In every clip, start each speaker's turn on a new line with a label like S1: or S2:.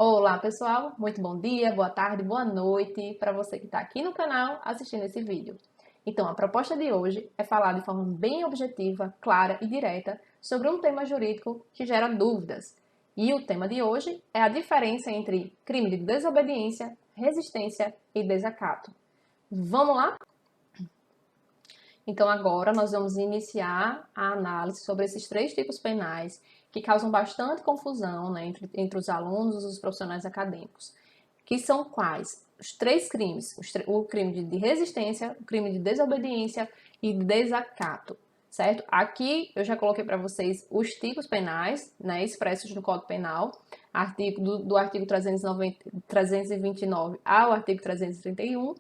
S1: Olá pessoal, muito bom dia, boa tarde, boa noite para você que está aqui no canal assistindo esse vídeo. Então, a proposta de hoje é falar de forma bem objetiva, clara e direta sobre um tema jurídico que gera dúvidas. E o tema de hoje é a diferença entre crime de desobediência, resistência e desacato. Vamos lá? Então, agora nós vamos iniciar a análise sobre esses três tipos penais que causam bastante confusão, né, entre os alunos e os profissionais acadêmicos. Que são quais? Os três crimes: o crime de resistência, o crime de desobediência e de desacato, certo? Aqui eu já coloquei para vocês os tipos penais, né, expressos no Código Penal, do artigo 329 ao artigo 331.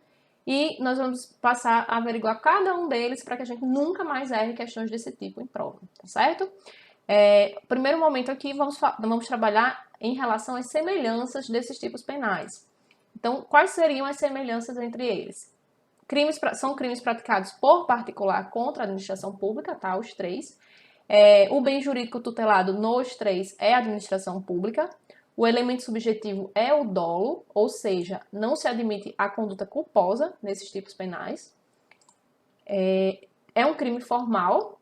S1: E nós vamos passar a averiguar cada um deles para que a gente nunca mais erre questões desse tipo em prova, tá certo? Primeiro momento aqui, vamos trabalhar em relação às semelhanças desses tipos penais. Então, quais seriam as semelhanças entre eles? São crimes praticados por particular contra a administração pública, tá? Os três. O bem jurídico tutelado nos três é a administração pública. O elemento subjetivo é o dolo, ou seja, não se admite a conduta culposa nesses tipos penais. É um crime formal,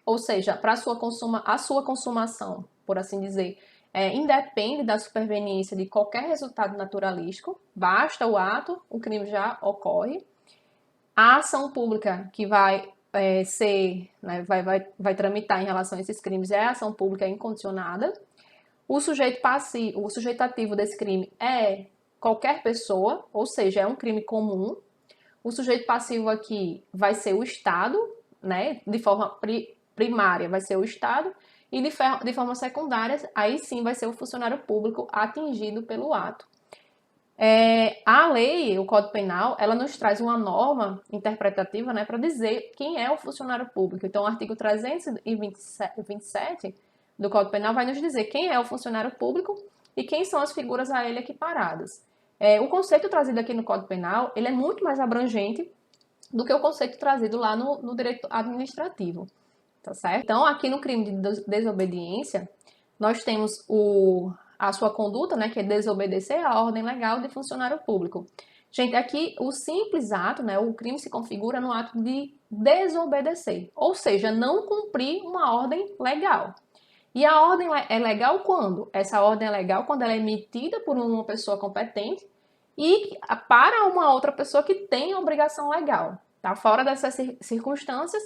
S1: ou seja, para a sua consumação, por assim dizer, independe da superveniência de qualquer resultado naturalístico, basta o ato, o crime já ocorre. A ação pública que vai vai tramitar em relação a esses crimes é a ação pública incondicionada. O sujeito passivo, o sujeito ativo desse crime é qualquer pessoa, ou seja, é um crime comum. O sujeito passivo aqui vai ser o Estado, né? De forma primária vai ser o Estado, e de forma secundária, aí sim vai ser o funcionário público atingido pelo ato. A lei, o Código Penal, ela nos traz uma norma interpretativa, né, para dizer quem é o funcionário público. Então, o artigo 327 do Código Penal vai nos dizer quem é o funcionário público e quem são as figuras a ele equiparadas. O conceito trazido aqui no Código Penal, ele é muito mais abrangente do que o conceito trazido lá no direito administrativo, tá certo? Então, aqui no crime de desobediência, nós temos a sua conduta, né, que é desobedecer à ordem legal de funcionário público. Gente, aqui o simples ato, né, o crime se configura no ato de desobedecer, ou seja, não cumprir uma ordem legal. E a ordem é legal quando? Essa ordem é legal quando ela é emitida por uma pessoa competente e para uma outra pessoa que tem obrigação legal. Tá? Fora dessas circunstâncias,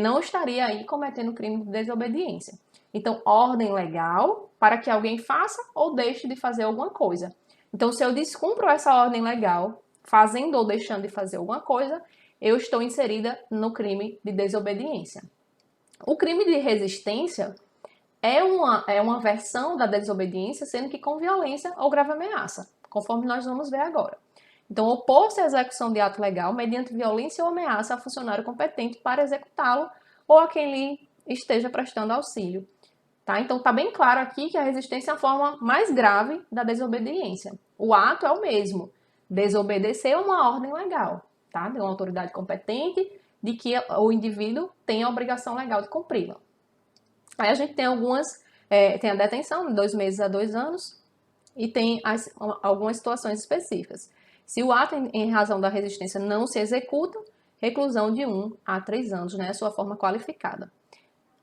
S1: não estaria aí cometendo crime de desobediência. Então, ordem legal para que alguém faça ou deixe de fazer alguma coisa. Então, se eu descumpro essa ordem legal, fazendo ou deixando de fazer alguma coisa, eu estou inserida no crime de desobediência. O crime de resistência é uma versão da desobediência, sendo que com violência ou grave ameaça, conforme nós vamos ver agora. Então, opor-se à execução de ato legal mediante violência ou ameaça a funcionário competente para executá-lo ou a quem lhe esteja prestando auxílio. Tá? Então, está bem claro aqui que a resistência é a forma mais grave da desobediência. O ato é o mesmo. Desobedecer é uma ordem legal, tá? De uma autoridade competente de que o indivíduo tem a obrigação legal de cumpri-la. Aí a gente tem tem a detenção de 2 meses a 2 anos e tem algumas situações específicas. Se o ato em razão da resistência não se executa, reclusão de 1 a 3 anos, né, a sua forma qualificada.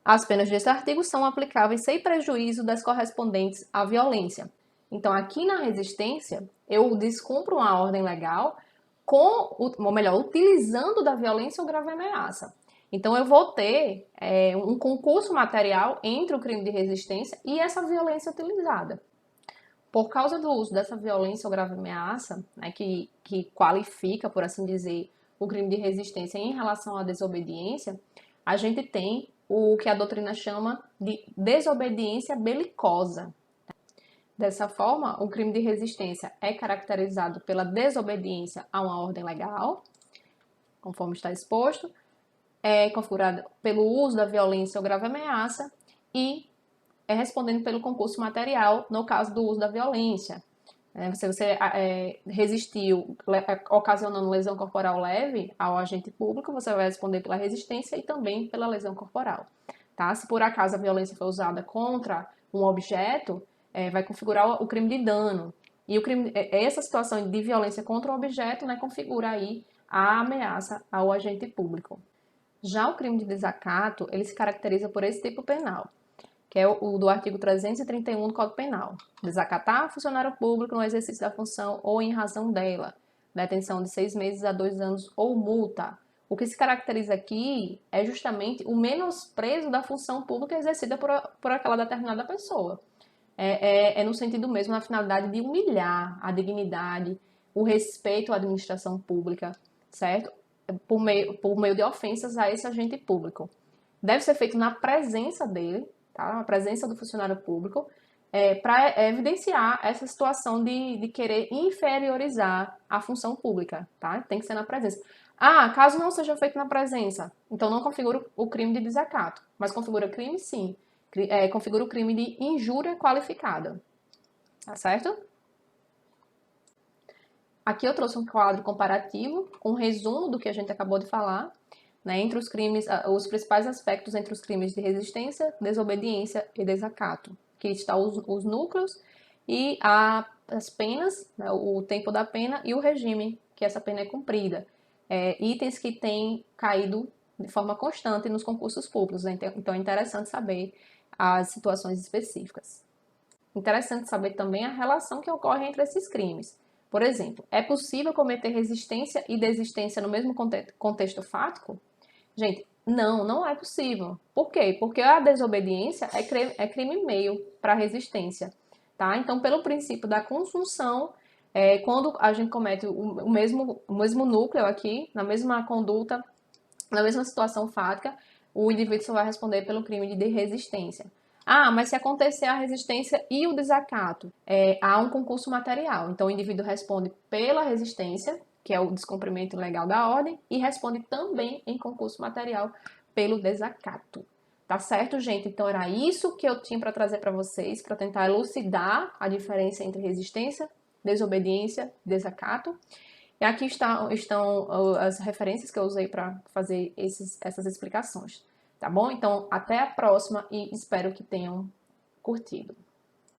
S1: As penas deste artigo são aplicáveis sem prejuízo das correspondentes à violência. Então, aqui na resistência, eu descumpro uma ordem legal utilizando da violência ou grave ameaça. Então, eu vou ter um concurso material entre o crime de resistência e essa violência utilizada. Por causa do uso dessa violência ou grave ameaça, né, que qualifica, por assim dizer, o crime de resistência em relação à desobediência, a gente tem o que a doutrina chama de desobediência belicosa. Dessa forma, o crime de resistência é caracterizado pela desobediência a uma ordem legal, conforme está exposto, é configurado pelo uso da violência ou grave ameaça e é respondendo pelo concurso material no caso do uso da violência. Se você resistiu, ocasionando lesão corporal leve ao agente público, você vai responder pela resistência e também pela lesão corporal. Tá? Se por acaso a violência foi usada contra um objeto, vai configurar o crime de dano. E essa situação de violência contra o objeto, né, configura aí a ameaça ao agente público. Já o crime de desacato, ele se caracteriza por esse tipo penal, que é o do artigo 331 do Código Penal. Desacatar funcionário público no exercício da função ou em razão dela. Detenção de 6 meses a 2 anos ou multa. O que se caracteriza aqui é justamente o menosprezo da função pública exercida por aquela determinada pessoa. É no sentido mesmo, na finalidade de humilhar a dignidade, o respeito à administração pública, certo? Por meio de ofensas a esse agente público. Deve ser feito na presença dele, tá? Na presença do funcionário público, para evidenciar essa situação de querer inferiorizar a função pública, tá? Tem que ser na presença. Ah, caso não seja feito na presença, então não configura o crime de desacato, mas configura crime sim. Configura o crime de injúria qualificada, tá certo? Aqui eu trouxe um quadro comparativo, um resumo do que a gente acabou de falar, né, entre os crimes, os principais aspectos entre os crimes de resistência, desobediência e desacato. Aqui estão os núcleos e as penas, né, o tempo da pena e o regime que essa pena é cumprida. Itens que têm caído de forma constante nos concursos públicos, né? Então é interessante saber as situações específicas. Interessante saber também a relação que ocorre entre esses crimes. Por exemplo, é possível cometer resistência e desistência no mesmo contexto fático? Gente, não é possível. Por quê? Porque a desobediência é crime meio para a resistência, tá? Então, pelo princípio da consunção, quando a gente comete o mesmo núcleo aqui, na mesma conduta, na mesma situação fática, o indivíduo só vai responder pelo crime de resistência. Ah, mas se acontecer a resistência e o desacato, há um concurso material. Então, o indivíduo responde pela resistência, que é o descumprimento ilegal da ordem, e responde também em concurso material pelo desacato. Tá certo, gente? Então, era isso que eu tinha para trazer para vocês, para tentar elucidar a diferença entre resistência, desobediência e desacato. E aqui estão as referências que eu usei para fazer essas explicações, tá bom? Então, até a próxima e espero que tenham curtido.